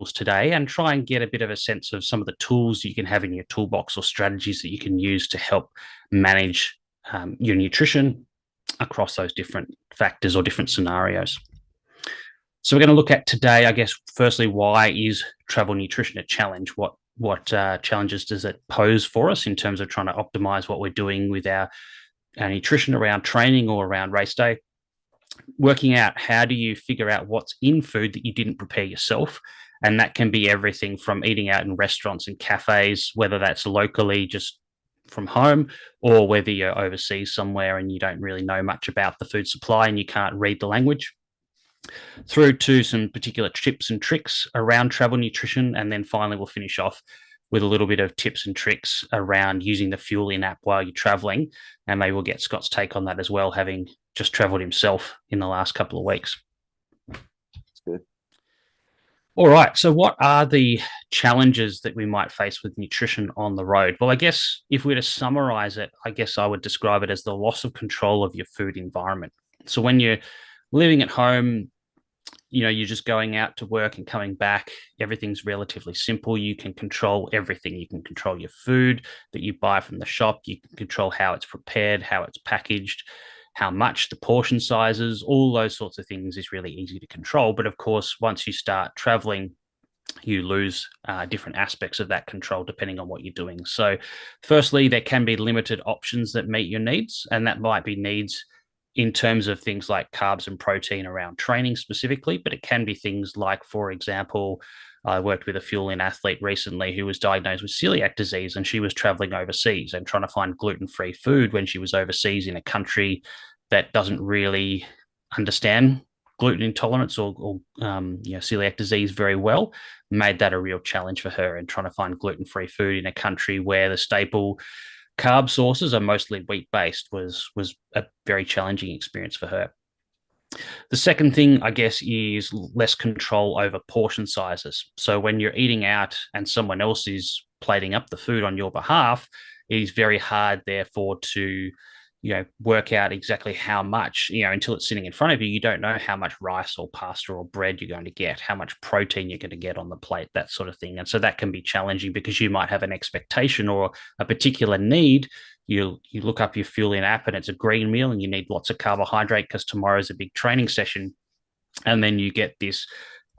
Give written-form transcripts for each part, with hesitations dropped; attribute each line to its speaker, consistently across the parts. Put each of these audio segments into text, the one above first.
Speaker 1: today and try and get a bit of a sense of some of the tools you can have in your toolbox or strategies that you can use to help manage your nutrition across those different factors or different scenarios. So we're going to look at today, I guess, firstly, why is travel nutrition a challenge? What challenges does it pose for us in terms of trying to optimize what we're doing with our nutrition around training or around race day? Working out how do you figure out what's in food that you didn't prepare yourself. And that can be everything from eating out in restaurants and cafes, whether that's locally just from home or whether you're overseas somewhere and you don't really know much about the food supply and you can't read the language, through to some particular tips and tricks around travel nutrition. And then finally, we'll finish off with a little bit of tips and tricks around using the Fuelin app while you're traveling. And maybe we'll get Scott's take on that as well, having just traveled himself in the last couple of weeks.
Speaker 2: That's good.
Speaker 1: All right. So, what are the challenges that we might face with nutrition on the road? Well, I guess if we were to summarize it, I guess I would describe it as the loss of control of your food environment. So, when you're living at home, you're just going out to work and coming back. Everything's relatively simple. You can control everything. You can control your food that you buy from the shop. You can control how it's prepared, how it's packaged, how much, the portion sizes, all those sorts of things is really easy to control. But of course, once you start traveling, you lose different aspects of that control depending on what you're doing. So, firstly, there can be limited options that meet your needs, and that might be needs in terms of things like carbs and protein around training specifically, but it can be things like, for example, I worked with a Fuelin athlete recently who was diagnosed with celiac disease, and she was traveling overseas and trying to find gluten-free food when she was overseas in a country that doesn't really understand gluten intolerance or celiac disease very well, made that a real challenge for her. And trying to find gluten-free food in a country where the staple carb sources are mostly wheat based was a very challenging experience for her. The second thing, I guess, is less control over portion sizes. So when you're eating out and someone else is plating up the food on your behalf, it is very hard, therefore, to work out exactly how much, until it's sitting in front of you. You don't know how much rice or pasta or bread you're going to get, how much protein you're going to get on the plate, that sort of thing. And so that can be challenging because you might have an expectation or a particular need. You look up your Fuelin app and it's a green meal and you need lots of carbohydrate because tomorrow's a big training session. And then you get this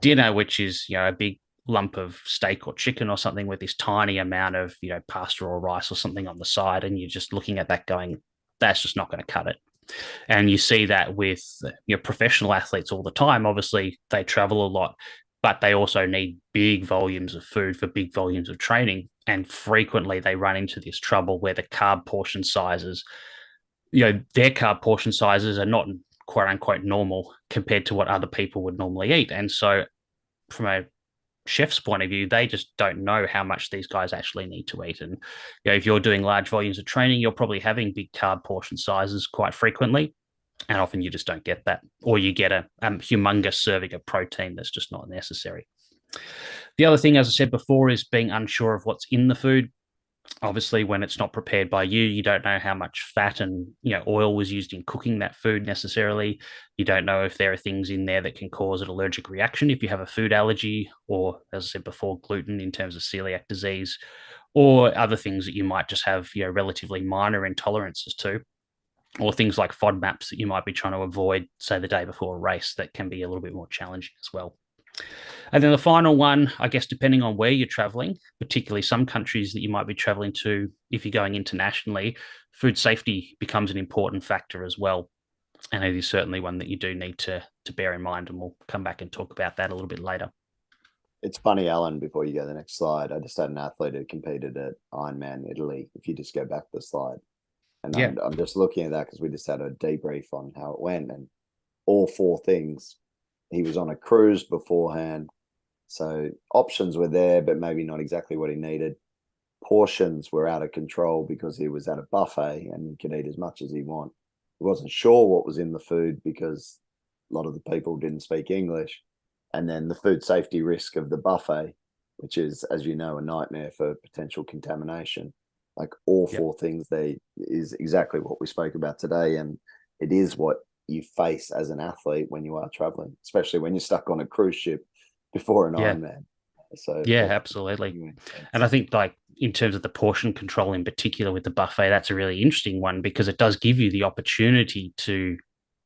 Speaker 1: dinner, which is, a big lump of steak or chicken or something with this tiny amount of, pasta or rice or something on the side. And you're just looking at that going, that's just not going to cut it. And you see that with your professional athletes all the time. Obviously, they travel a lot, but they also need big volumes of food for big volumes of training. And frequently they run into this trouble where the carb portion sizes, their carb portion sizes are not quote unquote normal compared to what other people would normally eat. And so, from a chef's point of view, they just don't know how much these guys actually need to eat. And if you're doing large volumes of training, you're probably having big carb portion sizes quite frequently. And often you just don't get that, or you get a humongous serving of protein that's just not necessary. The other thing, as I said before, is being unsure of what's in the food. Obviously, when it's not prepared by you, you don't know how much fat and oil was used in cooking that food necessarily. You don't know if there are things in there that can cause an allergic reaction if you have a food allergy, or, as I said before, gluten in terms of celiac disease, or other things that you might just have relatively minor intolerances to, or things like FODMAPs that you might be trying to avoid, say, the day before a race, that can be a little bit more challenging as well. And then the final one, I guess, depending on where you're traveling, particularly some countries that you might be traveling to, if you're going internationally, food safety becomes an important factor as well. And it is certainly one that you do need to bear in mind. And we'll come back and talk about that a little bit later.
Speaker 2: It's funny, Alan, before you go to the next slide, I just had an athlete who competed at Ironman Italy. If you just go back the slide. And
Speaker 1: Yeah.
Speaker 2: I'm just looking at that because we just had a debrief on how it went. And all four things, he was on a cruise beforehand. So options were there, but maybe not exactly what he needed. Portions were out of control because he was at a buffet and he could eat as much as he wanted. He wasn't sure what was in the food because a lot of the people didn't speak English. And then the food safety risk of the buffet, which is, as you know, a nightmare for potential contamination. Like all four things, they is exactly what we spoke about today. And it is what you face as an athlete when you are traveling, especially when you're stuck on a cruise ship before an Ironman. So
Speaker 1: Yeah,
Speaker 2: that
Speaker 1: absolutely.
Speaker 2: makes
Speaker 1: And
Speaker 2: sense.
Speaker 1: I think like in terms of the portion control in particular with the buffet, that's a really interesting one because it does give you the opportunity to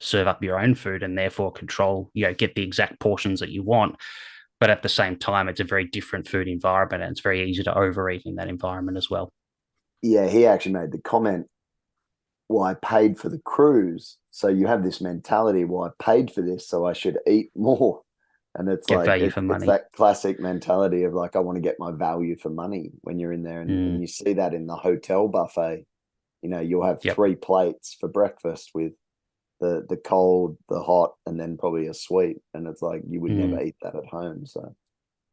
Speaker 1: serve up your own food and therefore control, get the exact portions that you want. But at the same time, it's a very different food environment and it's very easy to overeat in that environment as well.
Speaker 2: Yeah, he actually made the comment, well, I paid for the cruise. So you have this mentality, well, I paid for this, so I should eat more. And it's
Speaker 1: Get
Speaker 2: like
Speaker 1: value for
Speaker 2: it's
Speaker 1: money.
Speaker 2: that classic mentality of like I want to get my value for money when you're in there. And
Speaker 1: Mm,
Speaker 2: you see that in the hotel buffet. You'll have
Speaker 1: yep.
Speaker 2: 3 plates for breakfast with the cold, the hot, and then probably a sweet. And it's like you would never
Speaker 1: Mm,
Speaker 2: eat that at home. So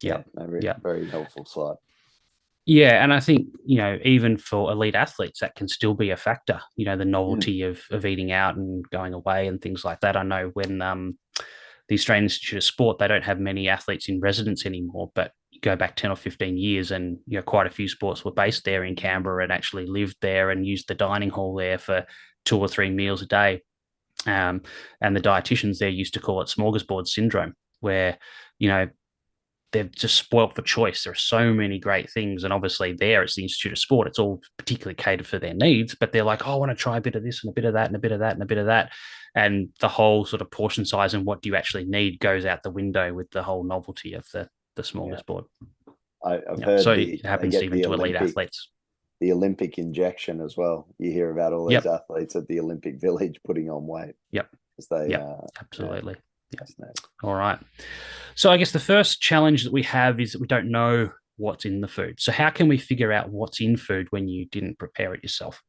Speaker 2: yeah,
Speaker 1: yep.
Speaker 2: very,
Speaker 1: Yep.
Speaker 2: very helpful slide.
Speaker 1: Yeah, and I think, even for elite athletes, that can still be a factor, the
Speaker 2: Mm.
Speaker 1: novelty of eating out and going away and things like that. I know when the Australian Institute of Sport, they don't have many athletes in residence anymore, but you go back 10 or 15 years and, quite a few sports were based there in Canberra and actually lived there and used the dining hall there for 2 or 3 meals a day. Um, and the dietitians there used to call it smorgasbord syndrome, where, you know, they're just spoilt for choice. There are so many great things. And obviously, there it's the Institute of Sport. It's all particularly catered for their needs, but they're like, oh, I want to try a bit of this and a bit of that and a bit of that and a bit of that. And the whole sort of portion size and what do you actually need goes out the window with the whole novelty of the
Speaker 2: Yeah,
Speaker 1: smorgasbord.
Speaker 2: I've
Speaker 1: Yeah. So
Speaker 2: heard
Speaker 1: it
Speaker 2: they
Speaker 1: happens
Speaker 2: get
Speaker 1: even to elite athletes.
Speaker 2: the Olympic injection as well. You hear about all these
Speaker 1: Yep.
Speaker 2: athletes at the Olympic Village putting on weight
Speaker 1: Yep.
Speaker 2: because they,
Speaker 1: Yep.
Speaker 2: yeah,
Speaker 1: Absolutely. Yep.
Speaker 2: fascinating.
Speaker 1: All right. So I guess the first challenge that we have is that we don't know what's in the food. So how can we figure out what's in food when you didn't prepare it yourself?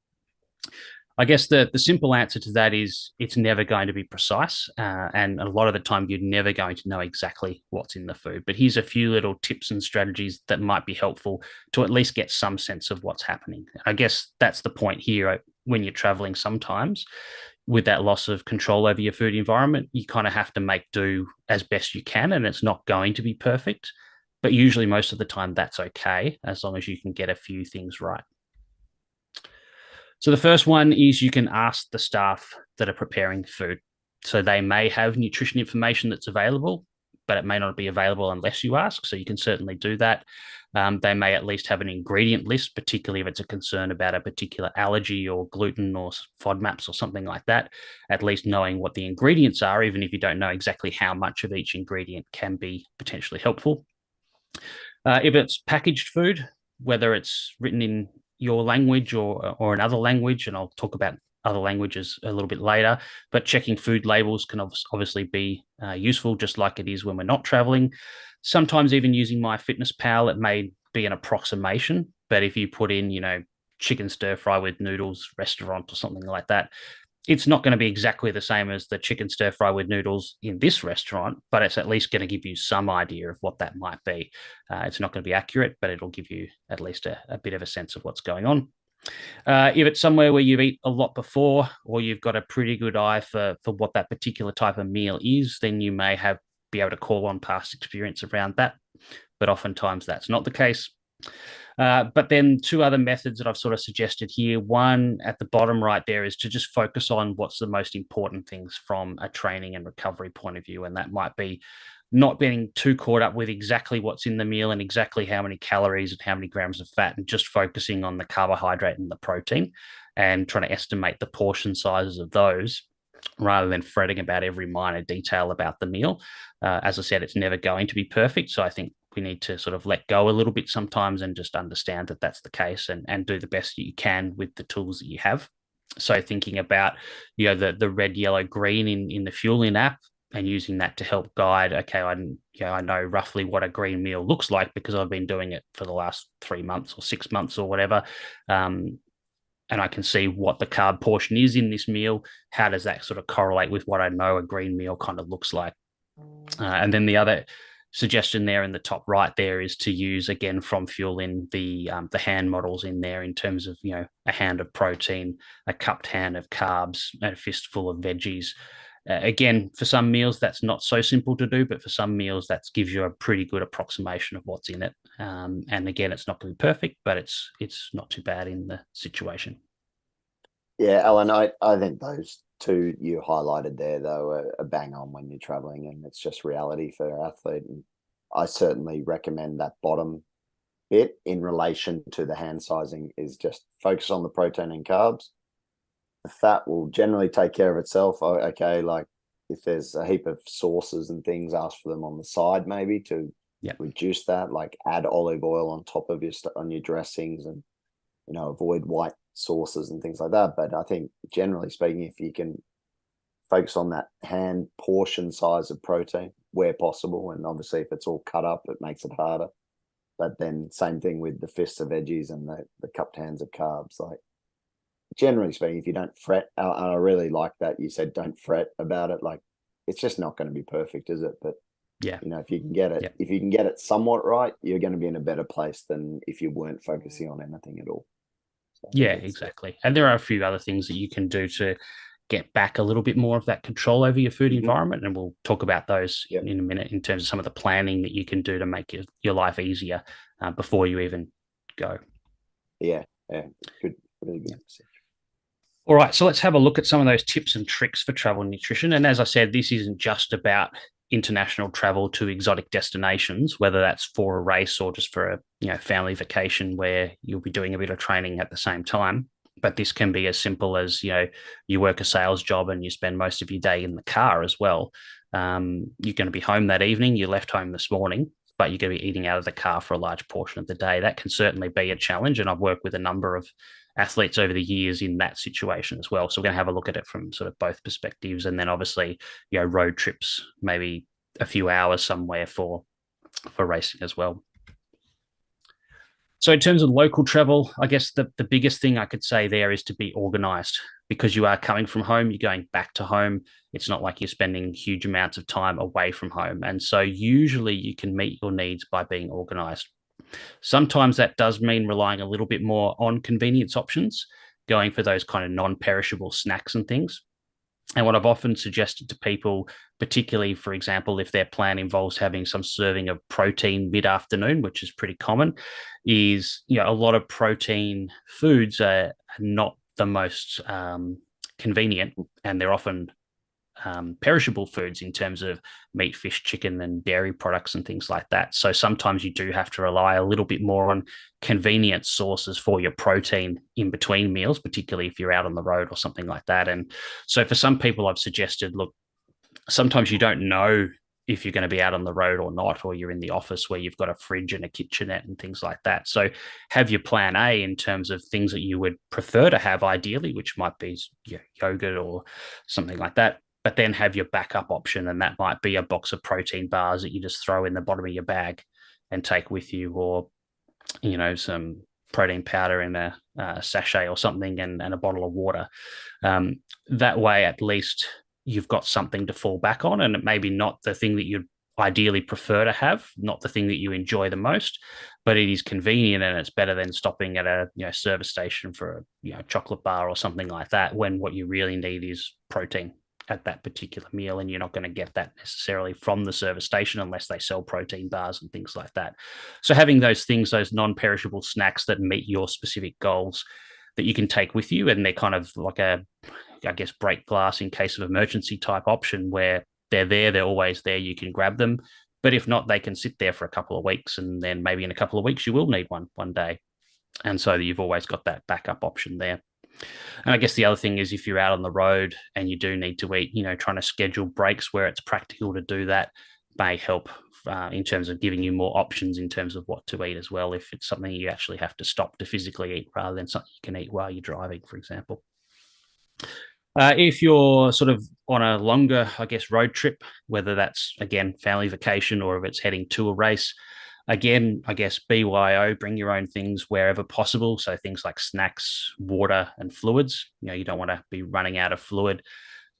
Speaker 1: I guess the simple answer to that is it's never going to be precise, and a lot of the time you're never going to know exactly what's in the food. But here's a few little tips and strategies that might be helpful to at least get some sense of what's happening. I guess that's the point here. When you're traveling, sometimes with that loss of control over your food environment, you kind of have to make do as best you can, and it's not going to be perfect. But usually, most of the time, that's okay as long as you can get a few things right. So the first one is you can ask the staff that are preparing the food. So they may have nutrition information that's available, but it may not be available unless you ask. So you can certainly do that. They may at least have an ingredient list, particularly if it's a concern about a particular allergy or gluten or FODMAPs or something like that. At least knowing what the ingredients are, even if you don't know exactly how much of each ingredient, can be potentially helpful. If it's packaged food, whether it's written in your language or another language, and I'll talk about other languages a little bit later, but checking food labels can obviously be useful, just like it is when we're not traveling. Sometimes even using MyFitnessPal, it may be an approximation, but if you put in, chicken stir fry with noodles restaurant or something like that, it's not going to be exactly the same as the chicken stir fry with noodles in this restaurant, but it's at least going to give you some idea of what that might be. It's not going to be accurate, but it'll give you at least a bit of a sense of what's going on. If it's somewhere where you've eaten a lot before, or you've got a pretty good eye for what that particular type of meal is, then you may be able to call on past experience around that. But oftentimes that's not the case. But then two other methods that I've sort of suggested here. One at the bottom right there is to just focus on what's the most important things from a training and recovery point of view. And that might be not being too caught up with exactly what's in the meal and exactly how many calories and how many grams of fat, and just focusing on the carbohydrate and the protein and trying to estimate the portion sizes of those rather than fretting about every minor detail about the meal. As I said, it's never going to be perfect. So I think we need to sort of let go a little bit sometimes and just understand that that's the case, and do the best that you can with the tools that you have. So thinking about, the red, yellow, green in the Fuelin app and using that to help guide, okay, I know roughly what a green meal looks like because I've been doing it for the last 3 months or 6 months or whatever. And I can see what the carb portion is in this meal. How does that sort of correlate with what I know a green meal kind of looks like? And then the other suggestion there in the top right there is to use, again, from Fuelin, the hand models in there in terms of, a hand of protein, a cupped hand of carbs, and a fistful of veggies. Again, for some meals that's not so simple to do, but for some meals that gives you a pretty good approximation of what's in it. And again, it's not going to be perfect, but it's not too bad in the situation.
Speaker 2: Yeah, Alan, I think those two you highlighted there, though, are bang on when you're traveling, and it's just reality for our athlete. And I certainly recommend that bottom bit in relation to the hand sizing is just focus on the protein and carbs. The fat will generally take care of itself. Okay, like if there's a heap of sauces and things, ask for them on the side maybe to
Speaker 1: Yeah.
Speaker 2: reduce that. Like add olive oil on top of your dressings, and avoid white sauces and things like that. But I think generally speaking, if you can focus on that hand portion size of protein where possible, and obviously if it's all cut up, it makes it harder. But then same thing with the fists of veggies and the cupped hands of carbs. Like generally speaking, if you don't fret, and I really like that you said don't fret about it. Like it's just not going to be perfect, is it? But
Speaker 1: Yeah.
Speaker 2: if you can get it,
Speaker 1: Yeah.
Speaker 2: if you can get it somewhat right, you're going to be in a better place than if you weren't focusing on anything at all. So I think
Speaker 1: Yeah,
Speaker 2: it's
Speaker 1: exactly. And there are a few other things that you can do to get back a little bit more of that control over your food
Speaker 2: mm-hmm.
Speaker 1: environment. And we'll talk about those
Speaker 2: Yep.
Speaker 1: in a minute in terms of some of the planning that you can do to make your life easier before you even go.
Speaker 2: Yeah, yeah, good, really good.
Speaker 1: Yeah. All right, so let's have a look at some of those tips and tricks for travel nutrition. And as I said, this isn't just about international travel to exotic destinations, whether that's for a race or just for a family vacation where you'll be doing a bit of training at the same time. But this can be as simple as you work a sales job and you spend most of your day in the car as well. You're going to be home that evening. You left home this morning, but you're going to be eating out of the car for a large portion of the day. That can certainly be a challenge. And I've worked with a number of athletes over the years in that situation as well. So we're going to have a look at it from sort of both perspectives. And then obviously, road trips, maybe a few hours somewhere for racing as well. So in terms of local travel, I guess the biggest thing I could say there is to be organized because you are coming from home, you're going back to home. It's not like you're spending huge amounts of time away from home. And so usually you can meet your needs by being organized. Sometimes that does mean relying a little bit more on convenience options, going for those kind of non-perishable snacks and things. And what I've often suggested to people, particularly, for example, if their plan involves having some serving of protein mid-afternoon, which is pretty common, is a lot of protein foods are not the most convenient, and they're often perishable foods in terms of meat, fish, chicken, and dairy products and things like that. So sometimes you do have to rely a little bit more on convenient sources for your protein in between meals, particularly if you're out on the road or something like that. And so for some people, I've suggested, look, sometimes you don't know if you're going to be out on the road or not, or you're in the office where you've got a fridge and a kitchenette and things like that. So have your plan A in terms of things that you would prefer to have ideally, which might be yogurt or something like that, but then have your backup option. And that might be a box of protein bars that you just throw in the bottom of your bag and take with you, or, some protein powder in a sachet or something, and a bottle of water. That way, at least you've got something to fall back on, and it may be not the thing that you'd ideally prefer to have, not the thing that you enjoy the most, but it is convenient and it's better than stopping at a service station for a chocolate bar or something like that, when what you really need is protein at that particular meal, and you're not going to get that necessarily from the service station unless they sell protein bars and things like that. So having those things, those non-perishable snacks that meet your specific goals that you can take with you, and they're kind of like a, I guess, break glass in case of emergency type option where they're always there, you can grab them. But if not, they can sit there for a couple of weeks, and then maybe in a couple of weeks you will need one day. And so you've always got that backup option there. And I guess the other thing is, if you're out on the road and you do need to eat, trying to schedule breaks where it's practical to do that may help in terms of giving you more options in terms of what to eat as well, if it's something you actually have to stop to physically eat rather than something you can eat while you're driving, for example. If you're sort of on a longer, I guess, road trip, whether that's, again, family vacation or if it's heading to a race, again, I guess BYO, bring your own things wherever possible. So things like snacks, water, and fluids. You don't want to be running out of fluid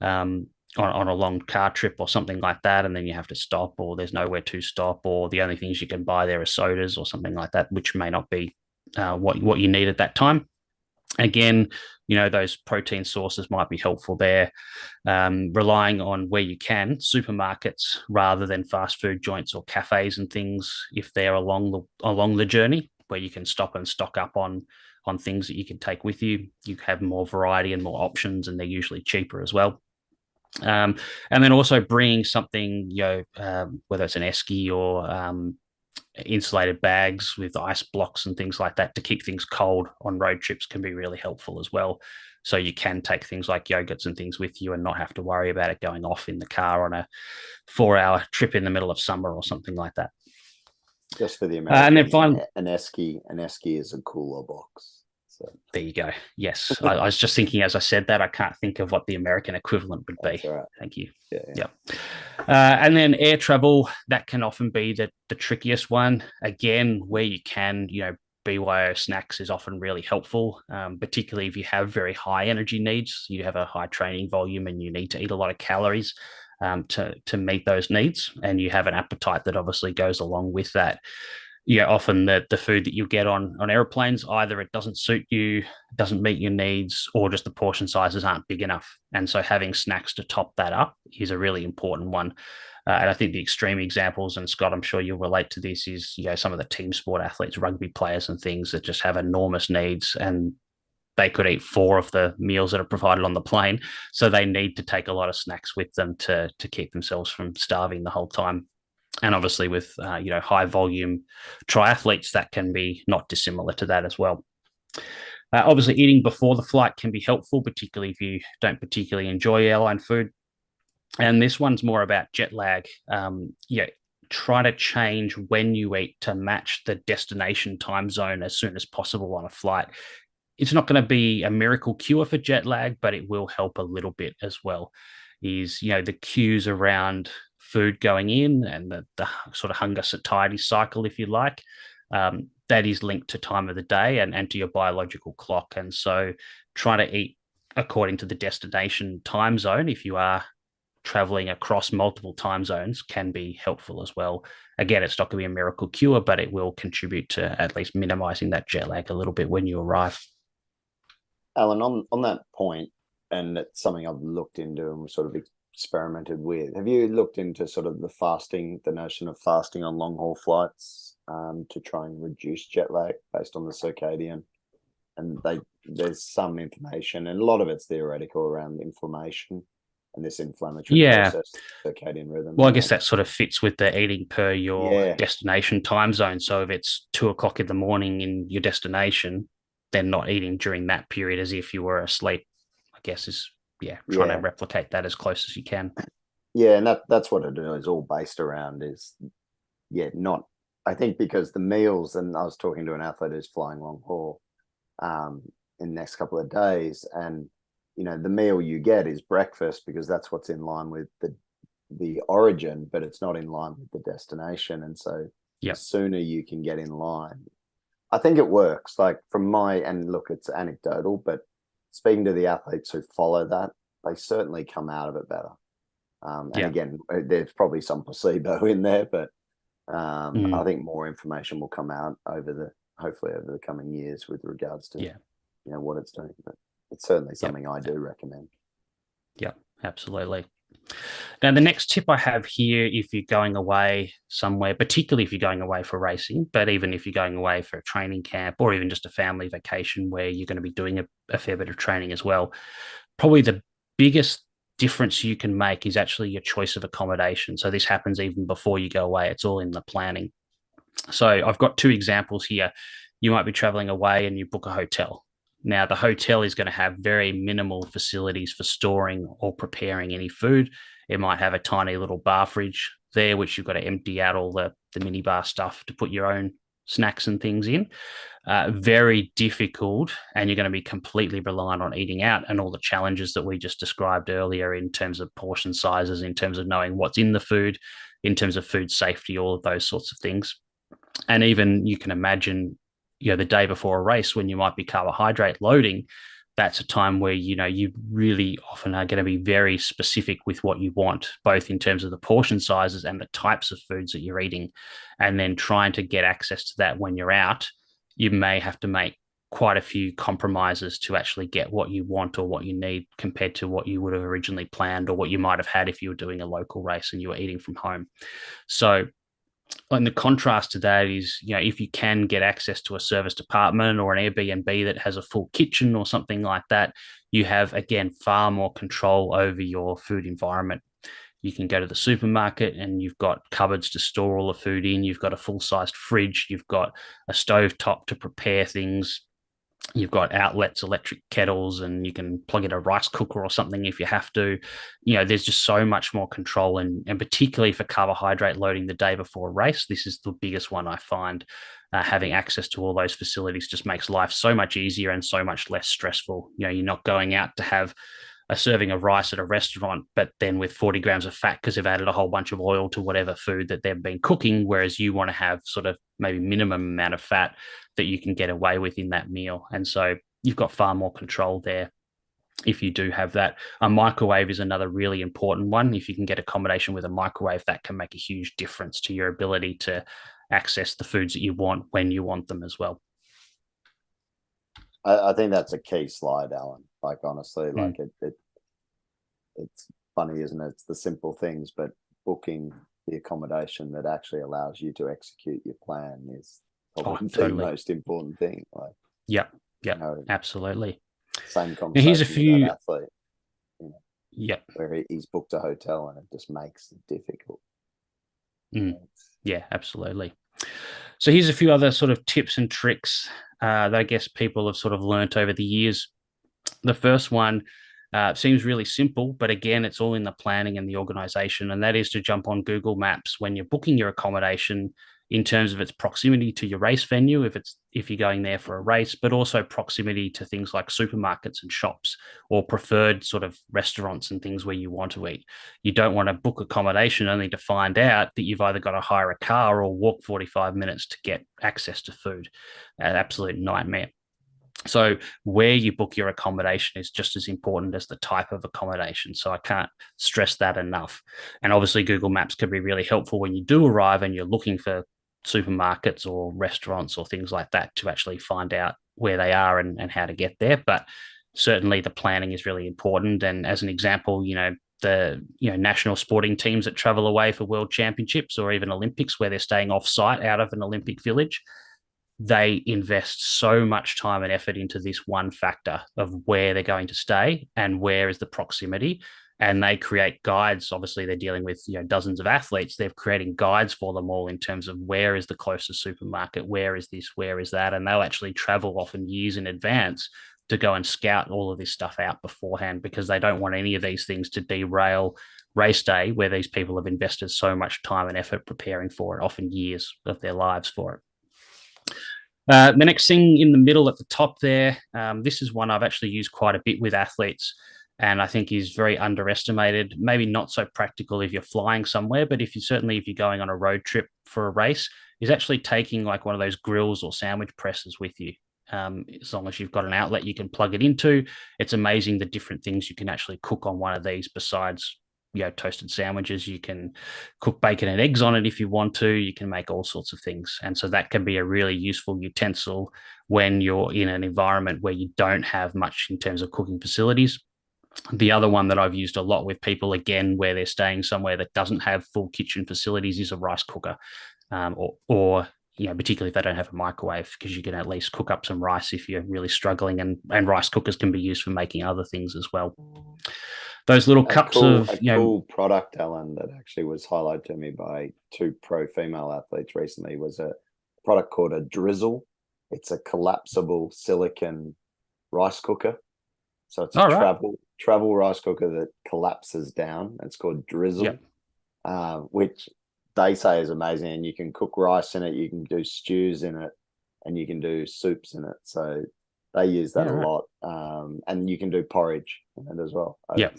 Speaker 1: on a long car trip or something like that, and then you have to stop, or there's nowhere to stop, or the only things you can buy there are sodas or something like that, which may not be what you need at that time. Again, those protein sources might be helpful there. Relying on, where you can, supermarkets rather than fast food joints or cafes and things, if they're along the journey, where you can stop and stock up on things that you can take with you. You have more variety and more options, and they're usually cheaper as well. Um, and then also bringing something, whether it's an esky or insulated bags with ice blocks and things like that to keep things cold on road trips can be really helpful as well. So you can take things like yogurts and things with you and not have to worry about it going off in the car on a 4 hour trip in the middle of summer or something like that.
Speaker 2: Just for the
Speaker 1: And then
Speaker 2: Americans,
Speaker 1: finally,
Speaker 2: an esky is a cooler box. So
Speaker 1: there you go. Yes, I was just thinking as I said that I can't think of what the American equivalent would be.
Speaker 2: that's all right.
Speaker 1: Thank you.
Speaker 2: Yeah, yeah.
Speaker 1: Yeah. And then air travel, that can often be the trickiest one. Again, where you can, BYO snacks is often really helpful, particularly if you have very high energy needs. You have a high training volume and you need to eat a lot of calories to meet those needs. And you have an appetite that obviously goes along with that. Often the food that you get on airplanes, either it doesn't suit you, doesn't meet your needs, or just the portion sizes aren't big enough. And so having snacks to top that up is a really important one. And I think the extreme examples, and Scott, I'm sure you'll relate to this, is some of the team sport athletes, rugby players, and things that just have enormous needs, and they could eat 4 of the meals that are provided on the plane. So they need to take a lot of snacks with them to keep themselves from starving the whole time. And obviously, with high volume triathletes, that can be not dissimilar to that as well. Obviously, eating before the flight can be helpful, particularly if you don't particularly enjoy airline food. And this one's more about jet lag. Try to change when you eat to match the destination time zone as soon as possible on a flight. It's not going to be a miracle cure for jet lag, but it will help a little bit as well. Is the cues around food going in and the sort of hunger satiety cycle, if you like, that is linked to time of the day and to your biological clock. And so trying to eat according to the destination time zone, if you are traveling across multiple time zones, can be helpful as well. Again, it's not going to be a miracle cure, but it will contribute to at least minimizing that jet lag a little bit when you arrive.
Speaker 2: Alan, on that point, and it's something I've looked into and sort of experimented with. Have you looked into sort of the notion of fasting on long haul flights to try and reduce jet lag based on the circadian? And there's some information, and a lot of it's theoretical around inflammation and this inflammatory
Speaker 1: Yeah.
Speaker 2: process, circadian rhythm.
Speaker 1: Well, I guess that sort of fits with the eating per your
Speaker 2: Yeah,
Speaker 1: destination time zone. So if it's 2 o'clock in the morning in your destination, then not eating during that period as if you were asleep, I guess is, trying to
Speaker 2: yeah,
Speaker 1: replicate that as close as you can.
Speaker 2: yeah, and that's what it is all based around is, not. I think because the meals, and I was talking to an athlete who's flying long haul in the next couple of days, and the meal you get is breakfast because that's what's in line with the origin, but it's not in line with the destination. And so the
Speaker 1: Yep.
Speaker 2: sooner you can get in line, I think it works. Like and look, it's anecdotal, but speaking to the athletes who follow that, they certainly come out of it better. And
Speaker 1: Yeah.
Speaker 2: again, there's probably some placebo in there, but I
Speaker 1: Mm,
Speaker 2: think more information will come out hopefully over the coming years with regards to
Speaker 1: yeah.
Speaker 2: what it's doing. But it's certainly
Speaker 1: Yep.
Speaker 2: something I do recommend.
Speaker 1: Yep. Absolutely. Now, the next tip I have here, if you're going away somewhere, particularly if you're going away for racing, but even if you're going away for a training camp or even just a family vacation where you're going to be doing a fair bit of training as well, probably the biggest difference you can make is actually your choice of accommodation. So this happens even before you go away. It's all in the planning. So I've got 2 examples here. You might be traveling away and you book a hotel. Now, the hotel is going to have very minimal facilities for storing or preparing any food. It might have a tiny little bar fridge there, which you've got to empty out all the mini bar stuff to put your own snacks and things in. Very difficult, and you're going to be completely reliant on eating out and all the challenges that we just described earlier in terms of portion sizes, in terms of knowing what's in the food, in terms of food safety, all of those sorts of things. And even you can imagine, the day before a race when you might be carbohydrate loading, that's a time where, you really often are going to be very specific with what you want, both in terms of the portion sizes and the types of foods that you're eating. And then trying to get access to that when you're out, you may have to make quite a few compromises to actually get what you want or what you need compared to what you would have originally planned or what you might have had if you were doing a local race and you were eating from home. So And the contrast to that is, if you can get access to a service department or an Airbnb that has a full kitchen or something like that, you have, again, far more control over your food environment. You can go to the supermarket and you've got cupboards to store all the food in. You've got a full sized fridge. You've got a stove top to prepare things. You've got outlets, electric kettles, and you can plug in a rice cooker or something if you have to. There's just so much more control, and particularly for carbohydrate loading the day before a race, this is the biggest one I find. Having access to all those facilities just makes life so much easier and so much less stressful. You're not going out to have a serving of rice at a restaurant, but then with 40 grams of fat because they've added a whole bunch of oil to whatever food that they've been cooking, whereas you want to have sort of maybe minimum amount of fat that you can get away with in that meal. And so you've got far more control there if you do have that. A microwave is another really important one. If you can get accommodation with a microwave, that can make a huge difference to your ability to access the foods that you want when you want them as well.
Speaker 2: I think that's a key slide, Alan. Like honestly,
Speaker 1: Mm.
Speaker 2: like it's funny, isn't it? It's the simple things, but booking the accommodation that actually allows you to execute your plan is
Speaker 1: Oh,
Speaker 2: probably the
Speaker 1: totally.
Speaker 2: most important thing. Like,
Speaker 1: Yep.
Speaker 2: you
Speaker 1: Yep.
Speaker 2: know,
Speaker 1: Same
Speaker 2: same
Speaker 1: Now, here's a
Speaker 2: conversation with that
Speaker 1: few.
Speaker 2: athlete, you know,
Speaker 1: Yep.
Speaker 2: where he's booked a hotel and it just makes it difficult.
Speaker 1: Mm. Yeah, absolutely. So here's a few other sort of tips and tricks that I guess people have sort of learnt over the years. The first one seems really simple, but again, it's all in the planning and the organization, and that is to jump on Google Maps when you're booking your accommodation in terms of its proximity to your race venue, if you're going there for a race, but also proximity to things like supermarkets and shops or preferred sort of restaurants and things where you want to eat. You don't want to book accommodation only to find out that you've either got to hire a car or walk 45 minutes to get access to food. An absolute nightmare. So where you book your accommodation is just as important as the type of accommodation. So I can't stress that enough. And obviously, Google Maps can be really helpful when you do arrive and you're looking for supermarkets or restaurants or things like that to actually find out where they are and how to get there. But certainly the planning is really important. And as an example, the national sporting teams that travel away for world championships or even Olympics where they're staying off site out of an Olympic village, they invest so much time and effort into this one factor of where they're going to stay and where is the proximity. And they create guides. Obviously, they're dealing with dozens of athletes. They're creating guides for them all in terms of where is the closest supermarket, where is this, where is that, and they'll actually travel often years in advance to go and scout all of this stuff out beforehand because they don't want any of these things to derail race day, where these people have invested so much time and effort preparing for it, often years of their lives for it. The next thing in the middle at the top there, this is one I've actually used quite a bit with athletes and I think is very underestimated. Maybe not so practical if you're flying somewhere, but if you're going on a road trip for a race, is actually taking like one of those grills or sandwich presses with you. As long as you've got an outlet you can plug it into, it's amazing the different things you can actually cook on one of these besides toasted sandwiches. You can cook bacon and eggs on it if you want to. You can make all sorts of things. And so that can be a really useful utensil when you're in an environment where you don't have much in terms of cooking facilities. The other one that I've used a lot with people, again, where they're staying somewhere that doesn't have full kitchen facilities, is a rice cooker, or particularly if they don't have a microwave, because you can at least cook up some rice if you're really struggling. And rice cookers can be used for making other things as well. Those little cups of,
Speaker 2: A cool product, Alan, that actually was highlighted to me by two pro female athletes recently was a product called a drizzle. It's a collapsible silicon rice cooker. So it's a
Speaker 1: all right.
Speaker 2: travel rice cooker that collapses down. It's called drizzle,
Speaker 1: Yep.
Speaker 2: which they say is amazing. And you can cook rice in it, you can do stews in it, and you can do soups in it. So they use that
Speaker 1: Yeah,
Speaker 2: a
Speaker 1: right.
Speaker 2: lot. And you can do porridge in it as well.
Speaker 1: Yep.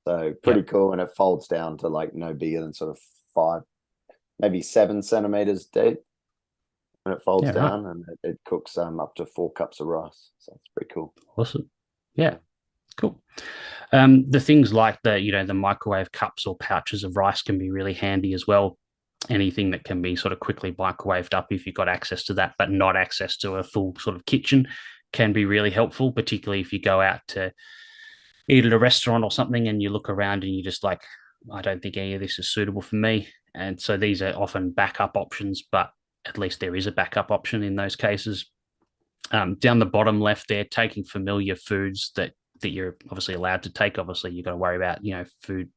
Speaker 2: So pretty
Speaker 1: Yep.
Speaker 2: cool. And it folds down to like no bigger than sort of 5, maybe 7 centimeters deep when it folds
Speaker 1: Yeah, right.
Speaker 2: down, and it cooks up to 4 cups of rice. So it's pretty cool.
Speaker 1: Awesome. Yeah, cool. The things like the microwave cups or pouches of rice can be really handy as well. Anything that can be sort of quickly microwaved up if you've got access to that, but not access to a full sort of kitchen, can be really helpful, particularly if you go out to eat at a restaurant or something and you look around and you just like, I don't think any of this is suitable for me. And so these are often backup options, but at least there is a backup option in those cases. Down the bottom left there, taking familiar foods that you're obviously allowed to take. Obviously, you've got to worry about food,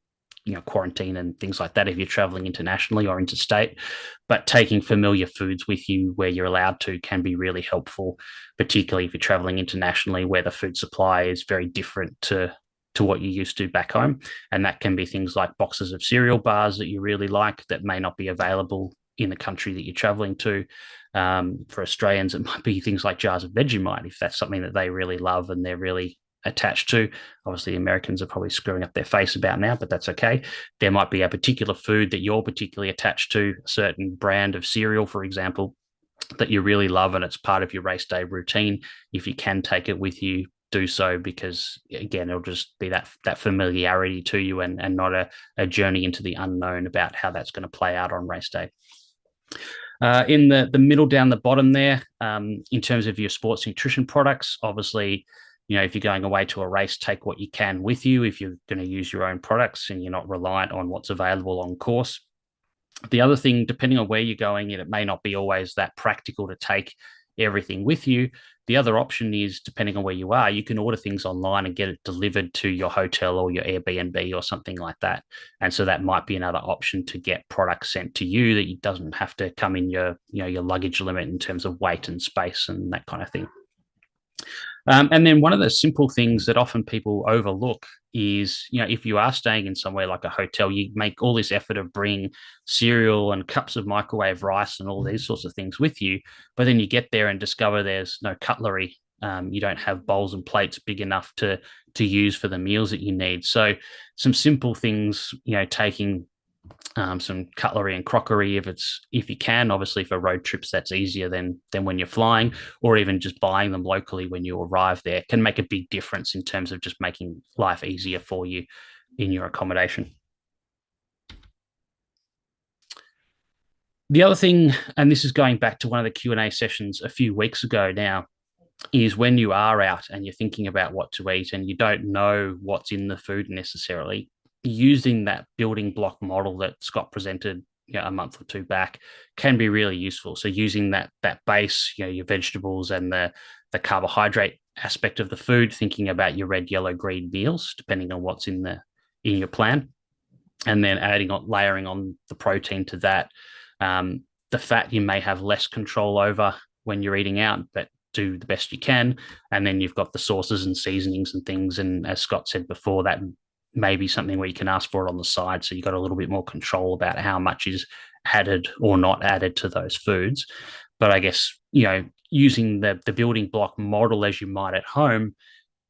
Speaker 1: quarantine and things like that if you're traveling internationally or interstate. But taking familiar foods with you where you're allowed to can be really helpful, particularly if you're traveling internationally where the food supply is very different to what you used to back home. And that can be things like boxes of cereal bars that you really like that may not be available in the country that you're traveling to. For Australians, it might be things like jars of Vegemite if that's something that they really love and they're really attached to. Obviously, Americans are probably screwing up their face about now, but that's okay. There might be a particular food that you're particularly attached to, a certain brand of cereal, for example, that you really love and it's part of your race day routine. If you can take it with you, do so, because again, it'll just be that familiarity to you and not a journey into the unknown about how that's going to play out on race day. In the middle down the bottom there, in terms of your sports nutrition products, obviously, if you're going away to a race, take what you can with you if you're going to use your own products and you're not reliant on what's available on course. The other thing, depending on where you're going, it may not be always that practical to take everything with you. The other option is, depending on where you are, you can order things online and get it delivered to your hotel or your Airbnb or something like that. And so that might be another option to get products sent to you that doesn't have to come in your luggage limit in terms of weight and space and that kind of thing. And then one of the simple things that often people overlook is, if you are staying in somewhere like a hotel, you make all this effort of bringing cereal and cups of microwave rice and all these sorts of things with you, but then you get there and discover there's no cutlery. You don't have bowls and plates big enough to use for the meals that you need. So some simple things, taking some cutlery and crockery if you can. Obviously, for road trips, that's easier than when you're flying, or even just buying them locally when you arrive there can make a big difference in terms of just making life easier for you in your accommodation. The other thing, and this is going back to one of the Q&A sessions a few weeks ago now, is when you are out and you're thinking about what to eat and you don't know what's in the food necessarily, using that building block model that Scott presented a month or two back can be really useful. So using that base, your vegetables and the carbohydrate aspect of the food, thinking about your red, yellow, green meals, depending on what's in your plan, and then layering on the protein to that. The fat you may have less control over when you're eating out, but do the best you can. And then you've got the sauces and seasonings and things. And as Scott said before, that may be something where you can ask for it on the side. So you've got a little bit more control about how much is added or not added to those foods. But I guess, using the building block model as you might at home,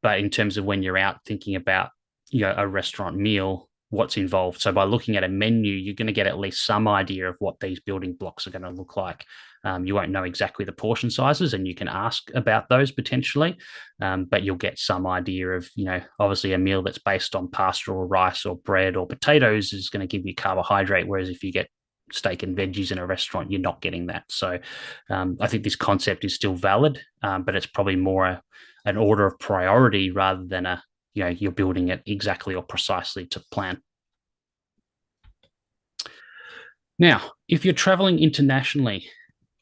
Speaker 1: but in terms of when you're out thinking about, a restaurant meal, what's involved. So by looking at a menu, you're going to get at least some idea of what these building blocks are going to look like. You won't know exactly the portion sizes, and you can ask about those potentially, but you'll get some idea of, obviously a meal that's based on pasta or rice or bread or potatoes is going to give you carbohydrate, whereas if you get steak and veggies in a restaurant, you're not getting that. So I think this concept is still valid, but it's probably more an order of priority rather than you're building it exactly or precisely to plan. Now, if you're traveling internationally,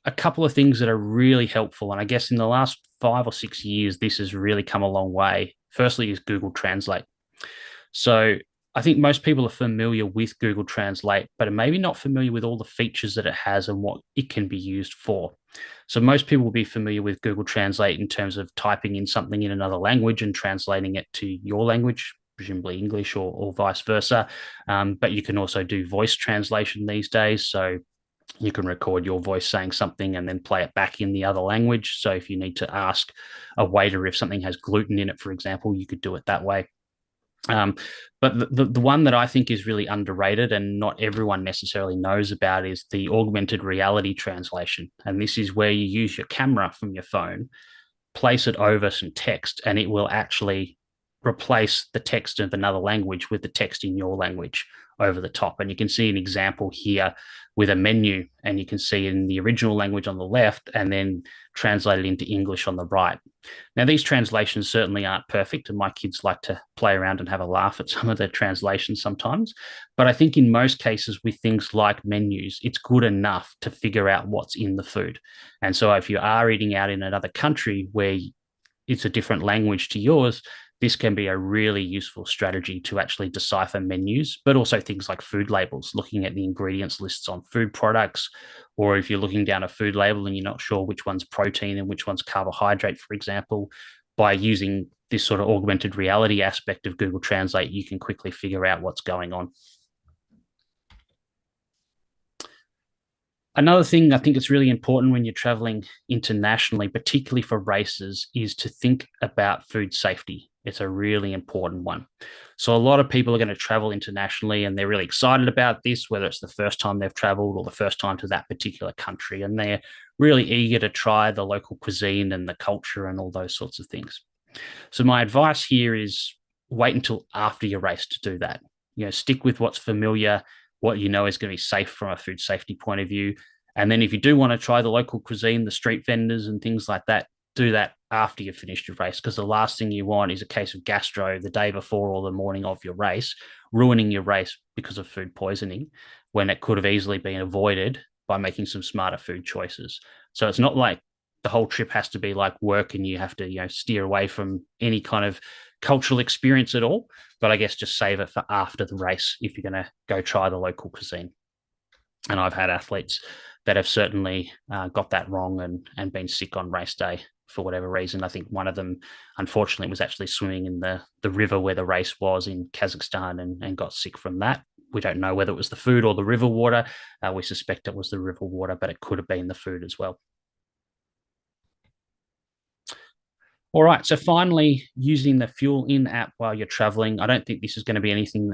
Speaker 1: a couple of things that are really helpful, and I guess in the last 5 or 6 years, this has really come a long way. Firstly, is Google Translate. So I think most people are familiar with Google Translate, but are maybe not familiar with all the features that it has and what it can be used for. So most people will be familiar with Google Translate in terms of typing in something in another language and translating it to your language, presumably English or vice versa. But you can also do voice translation these days. So you can record your voice saying something and then play it back in the other language. So if you need to ask a waiter if something has gluten in it, for example, you could do it that way. But the one that I think is really underrated and not everyone necessarily knows about is the augmented reality translation. And this is where you use your camera from your phone, place it over some text, and it will actually replace the text of another language with the text in your language over the top. And you can see an example here with a menu, and you can see in the original language on the left and then translated into English on the right. Now, these translations certainly aren't perfect, and my kids like to play around and have a laugh at some of the translations sometimes. But I think in most cases, with things like menus, it's good enough to figure out what's in the food. And so if you are eating out in another country where it's a different language to yours, this can be a really useful strategy to actually decipher menus, but also things like food labels, looking at the ingredients lists on food products. Or if you're looking down a food label and you're not sure which one's protein and which one's carbohydrate, for example, by using this sort of augmented reality aspect of Google Translate, you can quickly figure out what's going on. Another thing I think it's really important when you're traveling internationally, particularly for races, is to think about food safety. It's a really important one. So, a lot of people are going to travel internationally and they're really excited about this, whether it's the first time they've traveled or the first time to that particular country. And they're really eager to try the local cuisine and the culture and all those sorts of things. So, my advice here is wait until after your race to do that. Stick with what's familiar, what you know is going to be safe from a food safety point of view. And then if you do want to try the local cuisine, the street vendors and things like that, do that after you've finished your race, because the last thing you want is a case of gastro the day before or the morning of your race, ruining your race because of food poisoning when it could have easily been avoided by making some smarter food choices. So it's not like the whole trip has to be like work and you have to steer away from any kind of cultural experience at all. But I guess just save it for after the race if you're going to go try the local cuisine. And I've had athletes that have certainly got that wrong and been sick on race day for whatever reason. I think one of them, unfortunately, was actually swimming in the river where the race was in Kazakhstan and got sick from that. We don't know whether it was the food or the river water. We suspect it was the river water, but it could have been the food as well. All right. So finally, using the Fuelin app while you're traveling. I don't think this is going to be anything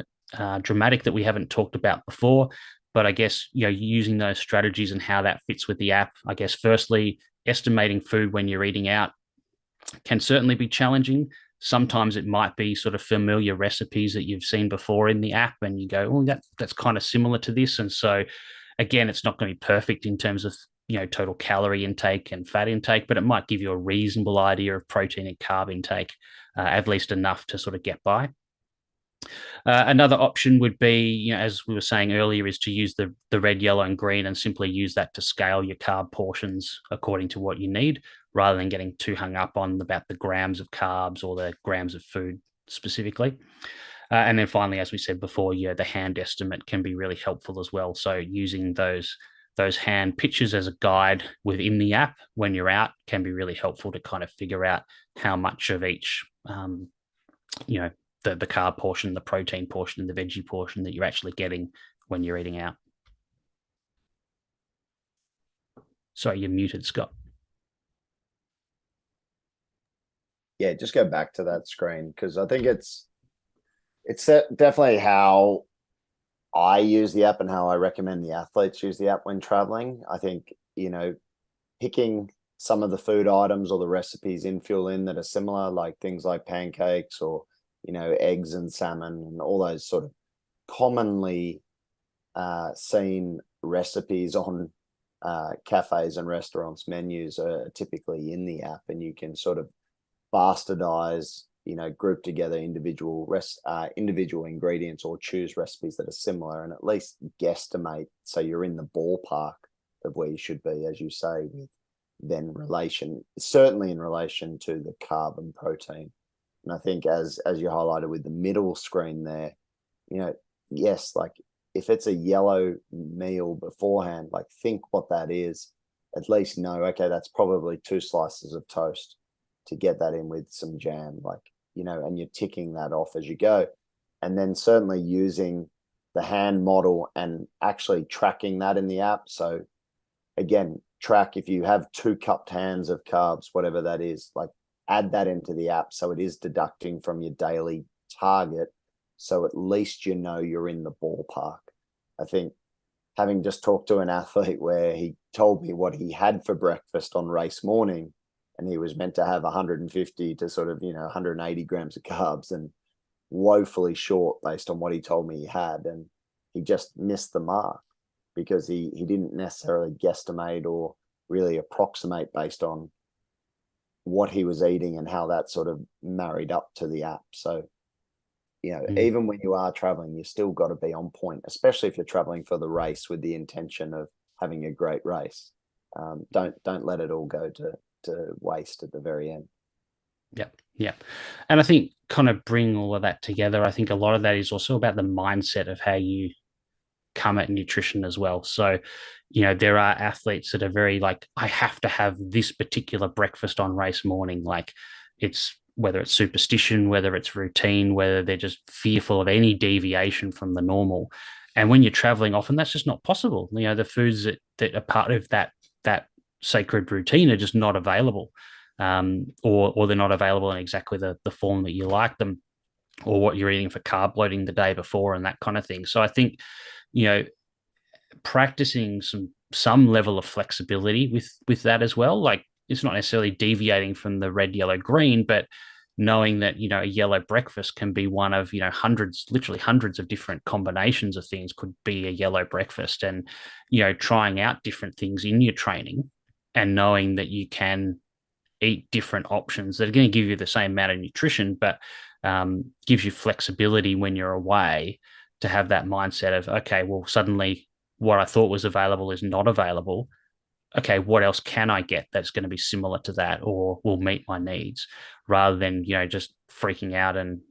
Speaker 1: dramatic that we haven't talked about before, but I guess using those strategies and how that fits with the app. I guess firstly, estimating food when you're eating out can certainly be challenging. Sometimes it might be sort of familiar recipes that you've seen before in the app, and you go, "Oh, that's kind of similar to this." And so, again, it's not going to be perfect in terms of total calorie intake and fat intake, but it might give you a reasonable idea of protein and carb intake, at least enough to sort of get by. Another option would be, as we were saying earlier, is to use the red, yellow, and green and simply use that to scale your carb portions according to what you need, rather than getting too hung up on about the grams of carbs or the grams of food specifically. And then finally, as we said before, the hand estimate can be really helpful as well. So using those hand pictures as a guide within the app when you're out can be really helpful to kind of figure out how much of each, the carb portion, the protein portion, and the veggie portion that you're actually getting when you're eating out. Sorry, you're muted, Scott.
Speaker 2: Yeah, just go back to that screen because I think it's definitely how I use the app and how I recommend the athletes use the app when traveling. I think, picking some of the food items or the recipes in Fuelin that are similar, like things like pancakes or, eggs and salmon and all those sort of commonly seen recipes on cafes and restaurants menus are typically in the app, and you can sort of bastardize, group together individual ingredients or choose recipes that are similar and at least guesstimate so you're in the ballpark of where you should be, as you say, with then certainly in relation to the carb and protein. And I think as you highlighted with the middle screen there, yes, like if it's a yellow meal beforehand, like think what that is, at least know, okay, that's probably 2 slices of toast to get that in with some jam, and you're ticking that off as you go. And then certainly using the hand model and actually tracking that in the app. So again, track if you have 2 cupped hands of carbs, whatever that is, like add that into the app so it is deducting from your daily target. So at least you're in the ballpark. I think having just talked to an athlete where he told me what he had for breakfast on race morning, and he was meant to have 150 to sort of 180 grams of carbs, and woefully short based on what he told me he had, and he just missed the mark because he didn't necessarily guesstimate or really approximate based on what he was eating and how that sort of married up to the app. So
Speaker 1: Mm.
Speaker 2: even when you are traveling, you still got to be on point, especially if you're traveling for the race with the intention of having a great race. Don't let it all go to waste at the very end.
Speaker 1: Yep. Yep. And I think kind of bring all of that together, I think a lot of that is also about the mindset of how you come at nutrition as well. So, there are athletes that are very like, I have to have this particular breakfast on race morning. Like it's whether it's superstition, whether it's routine, whether they're just fearful of any deviation from the normal. And when you're traveling, often that's just not possible. The foods that are part of that sacred routine are just not available. Or they're not available in exactly the form that you like them, or what you're eating for carb loading the day before and that kind of thing. So I think, you know, practicing some level of flexibility with that as well. Like it's not necessarily deviating from the red, yellow, green, but knowing that a yellow breakfast can be one of hundreds, literally hundreds of different combinations of things could be a yellow breakfast, and trying out different things in your training and knowing that you can eat different options that are going to give you the same amount of nutrition, but gives you flexibility when you're away to have that mindset of, okay, well, suddenly what I thought was available is not available. Okay, what else can I get that's going to be similar to that or will meet my needs, rather than, just freaking out and,